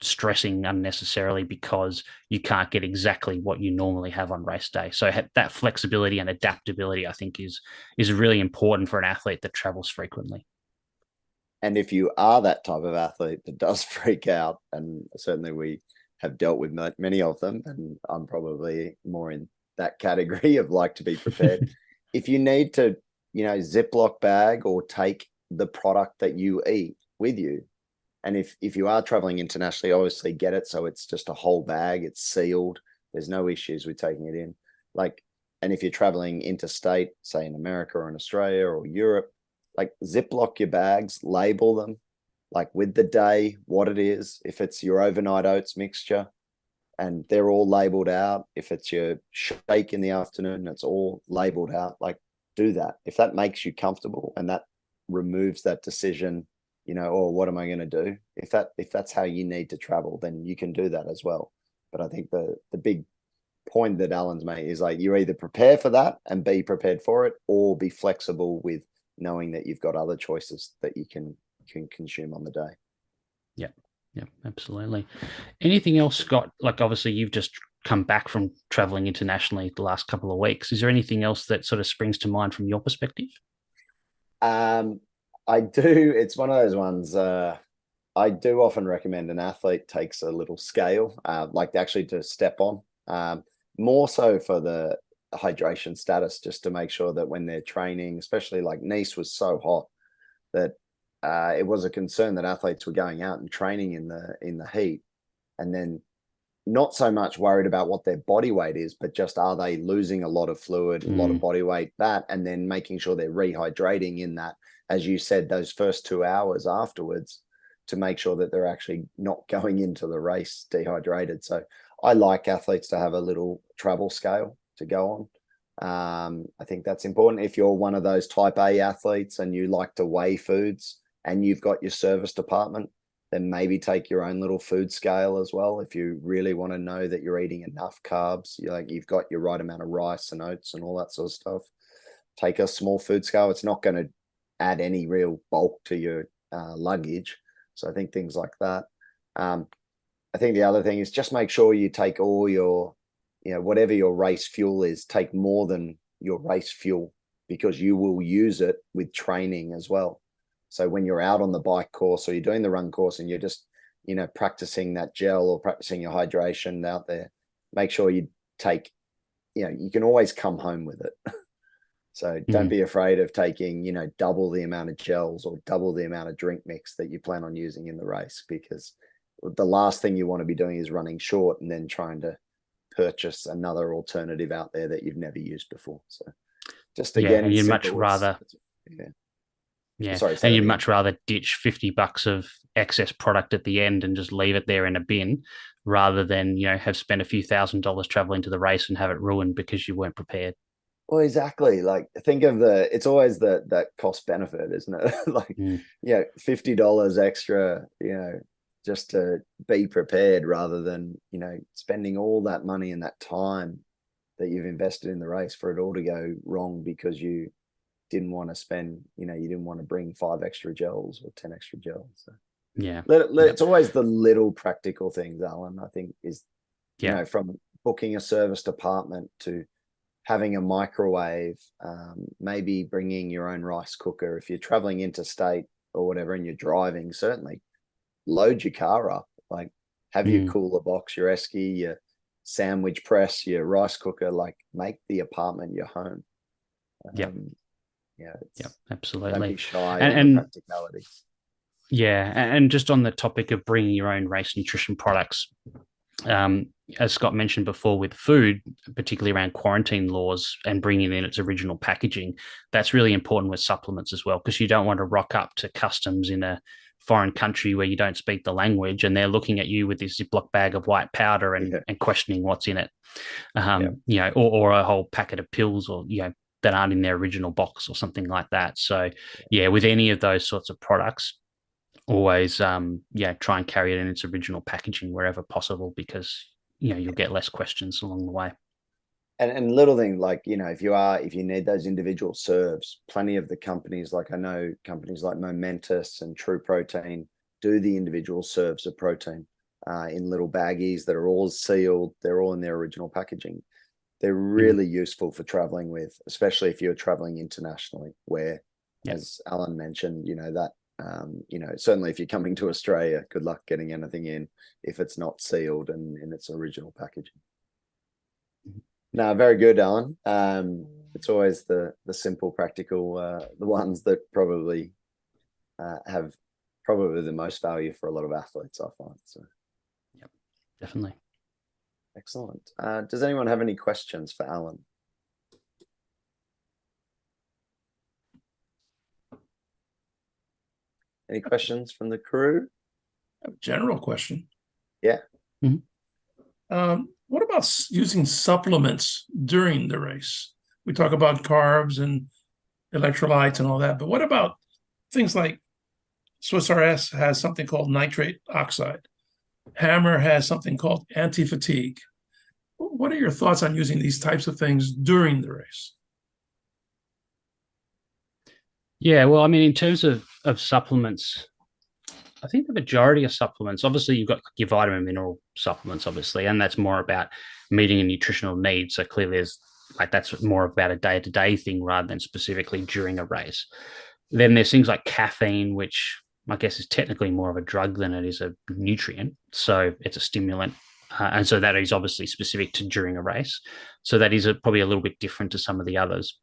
Speaker 1: stressing unnecessarily because you can't get exactly what you normally have on race day. So that flexibility and adaptability, I think, is really important for an athlete that travels frequently.
Speaker 2: And if you are that type of athlete that does freak out, and certainly we have dealt with many of them, and I'm probably more in that category of like to be prepared. If you need to, Ziploc bag or take the product that you eat with you, and if you are traveling internationally, obviously get it so it's just a whole bag, it's sealed. There's no issues with taking it in. Like, and if you're traveling interstate, say in America or in Australia or Europe, like Ziploc your bags, label them, like with the day, what it is. If it's your overnight oats mixture, and they're all labeled out. If it's your shake in the afternoon, it's all labeled out. Like, do that. If that makes you comfortable and that removes that decision, oh, what am I going to do? If that's how you need to travel, then you can do that as well. But I think the big point that Alan's made is like you either prepare for that and be prepared for it, or be flexible with knowing that you've got other choices that you can consume on the day.
Speaker 1: Yeah, yeah, absolutely. Anything else, Scott? Like obviously you've just come back from traveling internationally the last couple of weeks. Is there anything else that sort of springs to mind from your perspective?
Speaker 2: Um, I do. It's one of those ones. I do often recommend an athlete takes a little scale, like actually to step on, more so for the hydration status, just to make sure that when they're training, especially like Nice was so hot that it was a concern that athletes were going out and training in the heat, and then not so much worried about what their body weight is, but just are they losing a lot of fluid, a lot of
Speaker 1: Mm,
Speaker 2: body weight, that, and then making sure they're rehydrating in that, as you said, those first 2 hours afterwards, to make sure that they're actually not going into the race dehydrated. So I like athletes to have a little travel scale to go on. I think that's important. If you're one of those type A athletes and you like to weigh foods and you've got your service department, then maybe take your own little food scale as well. If you really want to know that you're eating enough carbs, you've got your right amount of rice and oats and all that sort of stuff, take a small food scale. It's not going to add any real bulk to your luggage. So I think things like that. Um, I think the other thing is just make sure you take all your, whatever your race fuel is, take more than your race fuel, because you will use it with training as well. So when you're out on the bike course or you're doing the run course and you're just, practicing that gel or practicing your hydration out there, make sure you take, you can always come home with it. So don't
Speaker 1: mm.
Speaker 2: be afraid of taking, double the amount of gels or double the amount of drink mix that you plan on using in the race, because the last thing you want to be doing is running short and then trying to purchase another alternative out there that you've never used before. So just
Speaker 1: Yeah,
Speaker 2: again,
Speaker 1: and you'd much
Speaker 2: simple.
Speaker 1: rather
Speaker 2: Yeah.
Speaker 1: Yeah.
Speaker 2: Sorry, say
Speaker 1: And
Speaker 2: that
Speaker 1: you'd
Speaker 2: again.
Speaker 1: much rather ditch $50 of excess product at the end and just leave it there in a bin rather than, have spent a few $1,000s traveling to the race and have it ruined because you weren't prepared.
Speaker 2: Well, exactly. Like think of it's always that cost benefit, isn't it? Like,
Speaker 1: Mm,
Speaker 2: $50 extra, just to be prepared rather than, spending all that money and that time that you've invested in the race for it all to go wrong because you didn't want to spend, you didn't want to bring 5 extra gels or 10 extra gels. So
Speaker 1: yeah. Yeah.
Speaker 2: it's always the little practical things, Alan, I think is,
Speaker 1: Yeah.
Speaker 2: from booking a service department to having a microwave, maybe bringing your own rice cooker. If you're traveling interstate or whatever and you're driving, certainly load your car up. Like have your
Speaker 1: Mm,
Speaker 2: cooler box, your esky, your sandwich press, your rice cooker, like make the apartment your home.
Speaker 1: yeah.
Speaker 2: Um, yeah,
Speaker 1: Yeah.
Speaker 2: don't
Speaker 1: Absolutely.
Speaker 2: be shy
Speaker 1: And,
Speaker 2: on the
Speaker 1: and
Speaker 2: practicality.
Speaker 1: yeah. And just on the topic of bringing your own race nutrition products, um, as Scott mentioned before, with food, particularly around quarantine laws and bringing in its original packaging, that's really important with supplements as well, because you don't want to rock up to customs in a foreign country where you don't speak the language and they're looking at you with this Ziploc bag of white powder
Speaker 2: Yeah,
Speaker 1: and questioning what's in it,
Speaker 2: yeah.
Speaker 1: or a whole packet of pills or, that aren't in their original box or something like that. So, yeah, with any of those sorts of products, always try and carry it in its original packaging wherever possible because you'll get less questions along the way.
Speaker 2: And little thing like, if you need those individual serves, plenty of the companies, like I know companies like Momentous and True Protein do the individual serves of protein in little baggies that are all sealed. They're all in their original packaging. They're
Speaker 1: Mm,
Speaker 2: really useful for traveling with, especially if you're traveling internationally, where,
Speaker 1: yeah.
Speaker 2: as Alan mentioned, that certainly if you're coming to Australia, good luck getting anything in if it's not sealed and in its original packaging. No, very good, Alan. It's always the simple, practical, the ones that probably have probably the most value for a lot of athletes, I find. So
Speaker 1: Yep, definitely.
Speaker 2: excellent. Does anyone have any questions for Alan? Any questions from the crew?
Speaker 3: A general question.
Speaker 2: Yeah.
Speaker 1: Mhm.
Speaker 3: What about using supplements during the race? We talk about carbs and electrolytes and all that, but what about things like Swiss RS has something called nitrate oxide? Hammer has something called anti-fatigue. What are your thoughts on using these types of things during the race?
Speaker 1: Yeah, well, I mean, in terms of supplements, I think the majority of supplements, obviously, you've got your vitamin mineral supplements, obviously, and that's more about meeting a nutritional need. So clearly, there's like that's more about a day to day thing rather than specifically during a race. Then there's things like caffeine, which I guess is technically more of a drug than it is a nutrient. So it's a stimulant. And so that is obviously specific to during a race. So that is probably a little bit different to some of the others.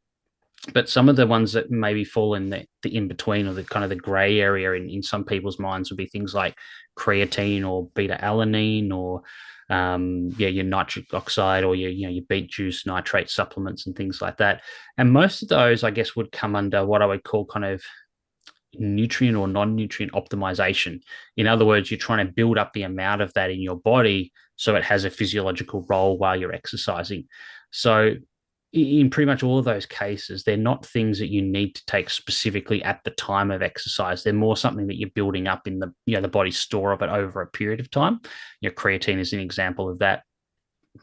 Speaker 1: But some of the ones that maybe fall in the in between or the kind of the gray area in some people's minds would be things like creatine or beta alanine or your nitric oxide or your beet juice nitrate supplements and things like that. And most of those, I guess, would come under what I would call kind of nutrient or non-nutrient optimization. In other words, you're trying to build up the amount of that in your body so it has a physiological role while you're exercising. So in pretty much all of those cases, they're not things that you need to take specifically at the time of exercise. They're more something that you're building up in the body's store of it over a period of time. Your creatine is an example of that.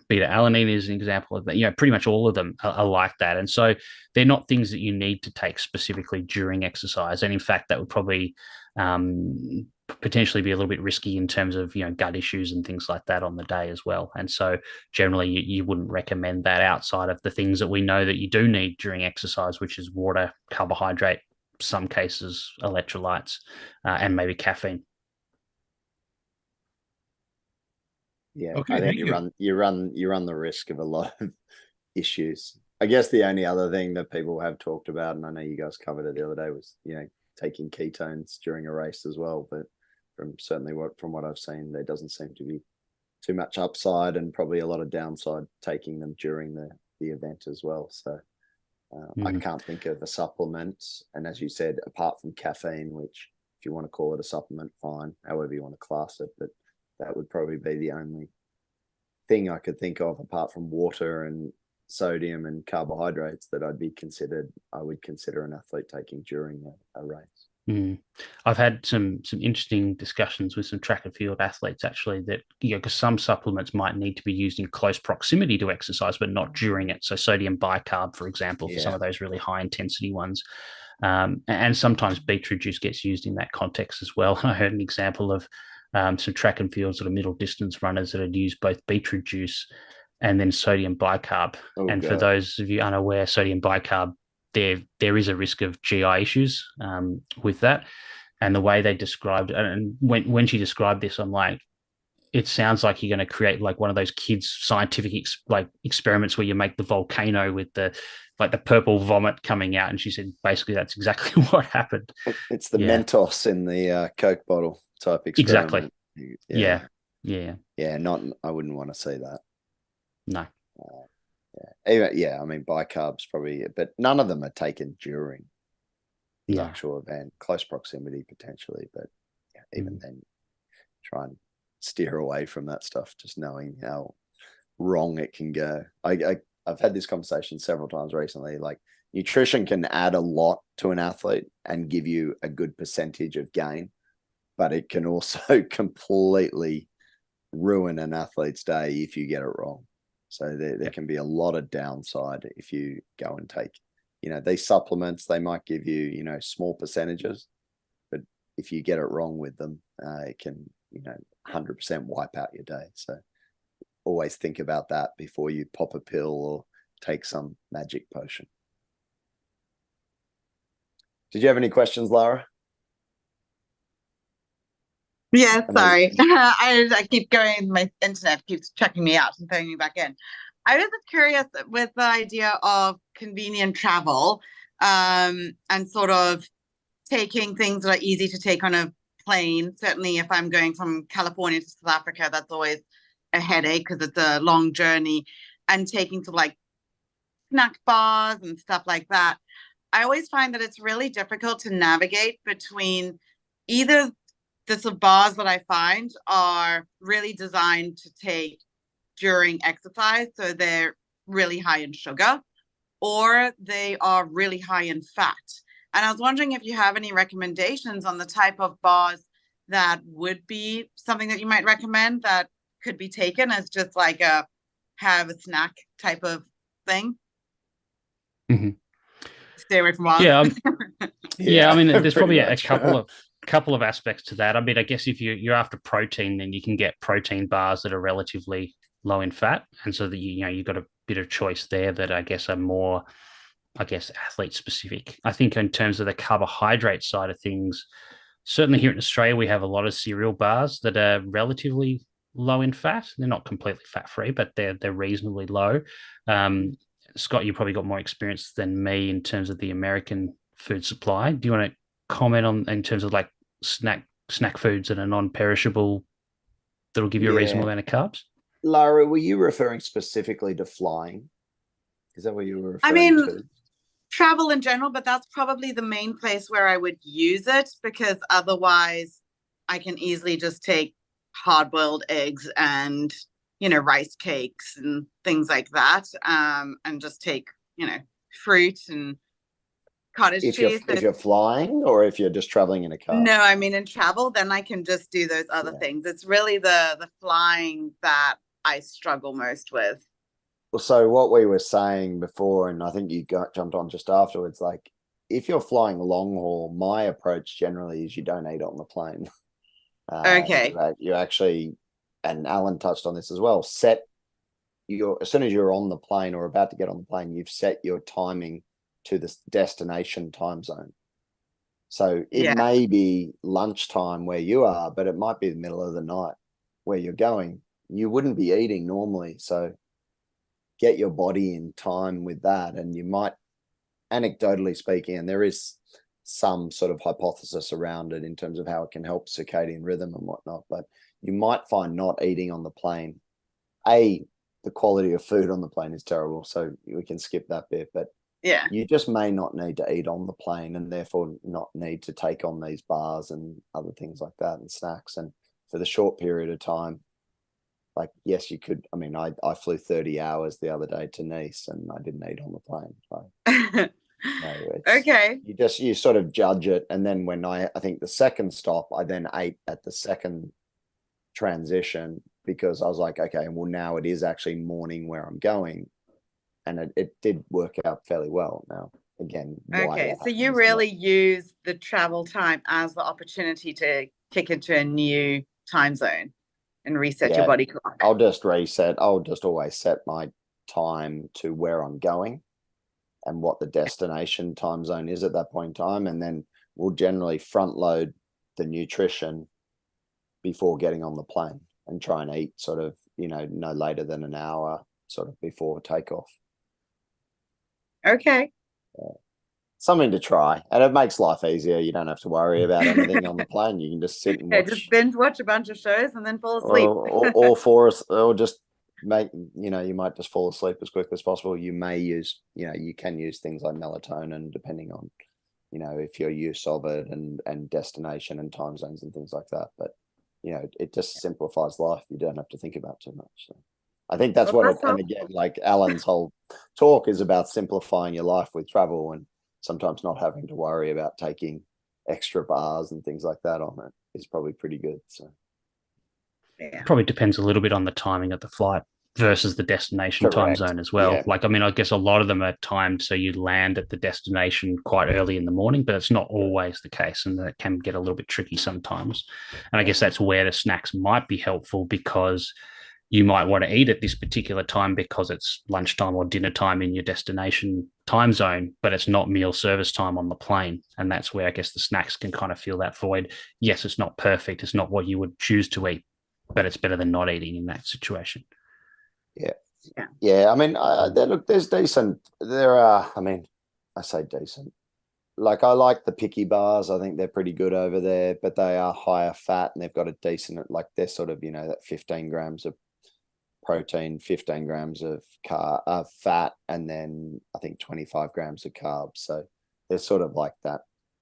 Speaker 1: Beta alanine is an example of that. Pretty much all of them are like that. And so they're not things that you need to take specifically during exercise. And in fact, that would probably potentially be a little bit risky in terms of, gut issues and things like that on the day as well. And so generally you wouldn't recommend that outside of the things that we know that you do need during exercise, which is water, carbohydrate, some cases, electrolytes, and maybe caffeine.
Speaker 2: Yeah, I
Speaker 3: Okay,
Speaker 2: think
Speaker 3: thank
Speaker 2: you
Speaker 3: you.
Speaker 2: run the risk of a lot of issues. I guess the only other thing that people have talked about, and I know you guys covered it the other day, was taking ketones during a race as well. But from what I've seen, there doesn't seem to be too much upside and probably a lot of downside taking them during the event as well. So I can't think of a supplement. And as you said, apart from caffeine, which if you want to call it a supplement, fine, however you want to class it, but that would probably be the only thing I could think of apart from water and sodium and carbohydrates that I would consider an athlete taking during a race.
Speaker 1: I've had some interesting discussions with some track and field athletes actually that, because some supplements might need to be used in close proximity to exercise, but not during it. So sodium bicarb, for example, for some of those really high intensity ones. And sometimes beetroot juice gets used in that context as well. I heard an example of some track and field sort of middle distance runners that had used both beetroot juice and then sodium bicarb. For those of you unaware, sodium bicarb, there is a risk of GI issues with that. And the way they described it, and when she described this, I'm like, it sounds like you're going to create like one of those kids scientific experiments where you make the volcano with the purple vomit coming out. And she said basically that's exactly what happened.
Speaker 2: It's the Mentos in the Coke bottle type experiment.
Speaker 1: Exactly. Yeah.
Speaker 2: I wouldn't want to see that.
Speaker 1: No.
Speaker 2: I mean, bicarb's probably, but none of them are taken during the actual event. Close proximity potentially, but even then, try and steer away from that stuff. Just knowing how wrong it can go. I've had this conversation several times recently. Like, nutrition can add a lot to an athlete and give you a good percentage of gain, but it can also completely ruin an athlete's day if you get it wrong. So there can be a lot of downside if you go and take, these supplements, they might give you, small percentages, but if you get it wrong with them, it can, 100% wipe out your day. So always think about that before you pop a pill or take some magic potion. Did you have any questions, Lara?
Speaker 4: Yeah, sorry. I keep going, my internet keeps checking me out and throwing me back in. I was just curious with the idea of convenient travel, and sort of taking things that are easy to take on a plane. Certainly if I'm going from California to South Africa, that's always a headache because it's a long journey, and taking to like snack bars and stuff like that. I always find that it's really difficult to navigate between either the sort of bars that I find are really designed to take during exercise, so they're really high in sugar, or they are really high in fat. And I was wondering if you have any recommendations on the type of bars that would be something that you might recommend that could be taken as just like have a snack type of thing. Stay away from bars.
Speaker 1: I mean, there's probably a couple of aspects to that. I mean, I guess if you're after protein, then you can get protein bars that are relatively low in fat, and so that you've got a bit of choice there that I guess are more, athlete specific. I think in terms of the carbohydrate side of things, certainly here in Australia, we have a lot of cereal bars that are relatively low in fat. They're not completely fat free, but they're reasonably low. Scott, you probably got more experience than me in terms of the American food supply. Do you want to comment on in terms of like snack foods that are non-perishable that'll give you a reasonable amount of carbs?
Speaker 2: Lara, were you referring specifically to flying? Is that what you were referring to?
Speaker 4: Travel in general, but that's probably the main place where I would use it, because otherwise I can easily just take hard-boiled eggs and rice cakes and things like that, and just take fruit and cottage cheese.
Speaker 2: If you're flying, or if you're just traveling in a car?
Speaker 4: No, I mean in travel, then I can just do those other things. It's really the flying that I struggle most with.
Speaker 2: Well, so what we were saying before, and I think you jumped on just afterwards, like if you're flying long haul, my approach generally is you don't eat on the plane.
Speaker 4: Okay.
Speaker 2: You actually, and Alan touched on this as well, as soon as you're on the plane or about to get on the plane, you've set your timing to the destination time zone. So it may be lunchtime where you are, but it might be the middle of the night where you're going. You wouldn't be eating normally. So get your body in time with that. And you might, anecdotally speaking, and there is some sort of hypothesis around it in terms of how it can help circadian rhythm and whatnot, but you might find not eating on the plane, the quality of food on the plane is terrible, so we can skip that bit. But
Speaker 4: Yeah.
Speaker 2: You just may not need to eat on the plane and therefore not need to take on these bars and other things like that and snacks. And for the short period of time, like, yes, you could. I mean, I flew 30 hours the other day to Nice and I didn't eat on the plane. So, no,
Speaker 4: Okay.
Speaker 2: you sort of judge it. And then when I think the second stop, I then ate at the second transition because I was like, okay, well, now it is actually morning where I'm going. And it did work out fairly well. Now, again,
Speaker 4: Okay, so you really use the travel time as the opportunity to kick into a new time zone and reset your body clock.
Speaker 2: I'll just reset. I'll just always set my time to where I'm going and what the destination time zone is at that point in time. And then we'll generally front load the nutrition before getting on the plane and try and eat sort of, no later than an hour sort of before takeoff.
Speaker 4: Okay.
Speaker 2: Something to try, and it makes life easier. You don't have to worry about anything on the plane. You can just sit and watch.
Speaker 4: Just binge watch a bunch of shows and then fall asleep.
Speaker 2: or just make, you might just fall asleep as quickly as possible. You may use, you can use things like melatonin depending on, if your use of it and destination and time zones and things like that. But, it just simplifies life. You don't have to think about too much. So I think that's and again, like Alan's whole talk is about simplifying your life with travel and sometimes not having to worry about taking extra bars and things like that on it is probably pretty good. So
Speaker 1: probably depends a little bit on the timing of the flight versus the destination time zone as well. Like, I mean, I guess a lot of them are timed so you land at the destination quite early in the morning, but it's not always the case, and that can get a little bit tricky sometimes. And I guess that's where the snacks might be helpful, because you might want to eat at this particular time because it's lunchtime or dinner time in your destination time zone, but it's not meal service time on the plane. And that's where I guess the snacks can kind of fill that void. Yes, it's not perfect. It's not what you would choose to eat, but it's better than not eating in that situation.
Speaker 2: Yeah. I mean, there's decent. There are, I mean, I say decent. Like, I like the picky bars. I think they're pretty good over there, but they are higher fat and they've got a decent, like, they're sort of, that 15 grams of protein, 15 grams of fat, and then I think 25 grams of carbs. So they're sort of like that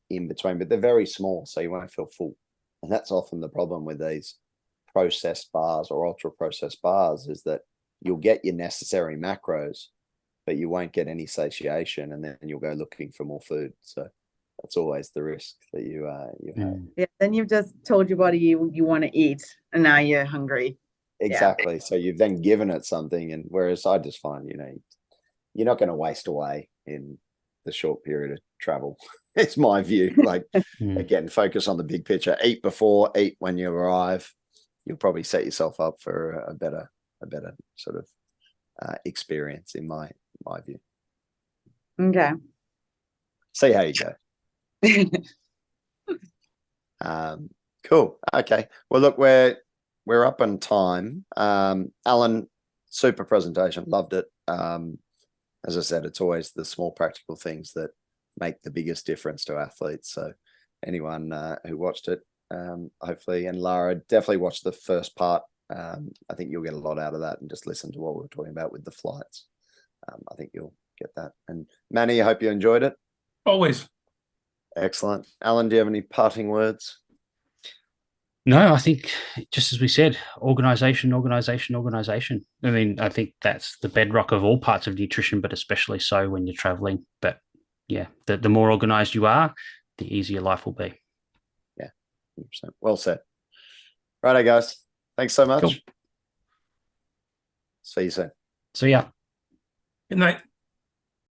Speaker 2: in between, but they're very small, so you won't feel full. And that's often the problem with these processed bars or ultra processed bars, is that you'll get your necessary macros, but you won't get any satiation, and then you'll go looking for more food. So that's always the risk that you have.
Speaker 4: Yeah, then you've just told your body you want to eat, and now you're hungry.
Speaker 2: Exactly. So you've then given it something, and whereas I just find, you're not going to waste away in the short period of travel. It's my view. Like, again, focus on the big picture. Eat before, eat when you arrive. You'll probably set yourself up for a better sort of experience, in my view.
Speaker 4: Okay.
Speaker 2: See how you go. Cool. Okay. Well, look, we're up on time. Alan, super presentation. Loved it. As I said, it's always the small practical things that make the biggest difference to athletes. So anyone who watched it, hopefully, and Lara, definitely watch the first part. I think you'll get a lot out of that, and just listen to what we were talking about with the flights. I think you'll get that. And Manny, I hope you enjoyed it.
Speaker 3: Always.
Speaker 2: Excellent. Alan, do you have any parting words?
Speaker 1: No, I think just as we said, organization. I mean, I think that's the bedrock of all parts of nutrition, but especially so when you're traveling. But yeah, the more organized you are, the easier life will be.
Speaker 2: Yeah, 100%. Well said. Righto, guys. Thanks so much.
Speaker 1: Cool.
Speaker 2: See you soon.
Speaker 1: See ya.
Speaker 3: Good night.